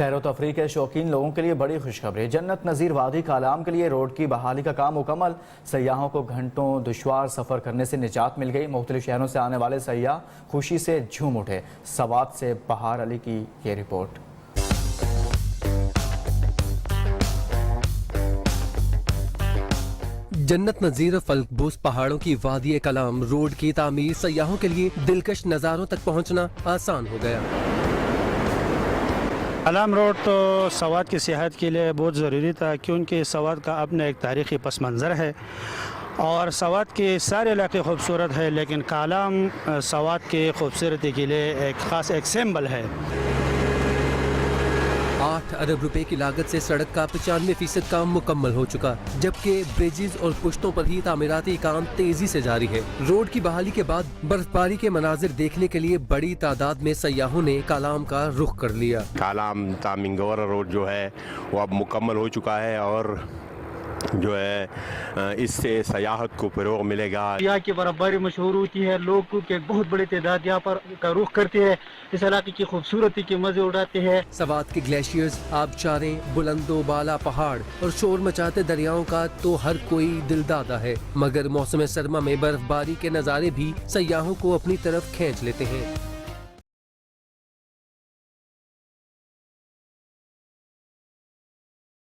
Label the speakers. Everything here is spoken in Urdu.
Speaker 1: سیر و تفریح کے شوقین لوگوں کے لیے بڑی خوشخبری۔ جنت نظیر وادی کالام کے لیے روڈ کی بحالی کا کام مکمل۔ سیاحوں کو گھنٹوں دشوار سفر کرنے سے نجات مل گئی۔ مختلف شہروں سے آنے والے سیاح خوشی سے جھوم اٹھے۔ سوات سے بہار علی کی یہ رپورٹ۔
Speaker 2: جنت نظیر فلکبوس پہاڑوں کی وادی کلام روڈ کی تعمیر سیاحوں کے لیے دلکش نظاروں تک پہنچنا آسان ہو گیا۔
Speaker 3: کلام روڈ تو سوات کی سیاحت کے لیے بہت ضروری تھا، کیونکہ سوات کا اپنا ایک تاریخی پس منظر ہے اور سوات کے سارے علاقے خوبصورت ہے، لیکن کلام سوات کے خوبصورتی کے لیے ایک خاص ایک سمبل ہے۔
Speaker 2: 8 ارب روپے کی لاگت سے سڑک کا 95% کام مکمل ہو چکا، جبکہ بریجز اور پشتوں پر ہی تعمیراتی کام تیزی سے جاری ہے۔ روڈ کی بحالی کے بعد برف باری کے مناظر دیکھنے کے لیے بڑی تعداد میں سیاحوں نے کالام کا رخ کر لیا۔
Speaker 4: کالام تامنگورہ روڈ جو ہے وہ اب مکمل ہو چکا ہے اور جو ہے اس سے سیاحت کو فروغ ملے گا۔
Speaker 5: یہاں کی برف باری مشہور ہوتی ہے، لوگ کے بہت بڑی تعداد یہاں پر کا رخ کرتے ہیں، اس علاقے کی خوبصورتی کے مزے اڑاتے ہیں۔
Speaker 2: سوات کے گلیشیئرز، آبشاریں، بلند و بالا پہاڑ اور شور مچاتے دریاؤں کا تو ہر کوئی دل دادا ہے، مگر موسم سرما میں برف باری کے نظارے بھی سیاحوں کو اپنی طرف کھینچ لیتے ہیں۔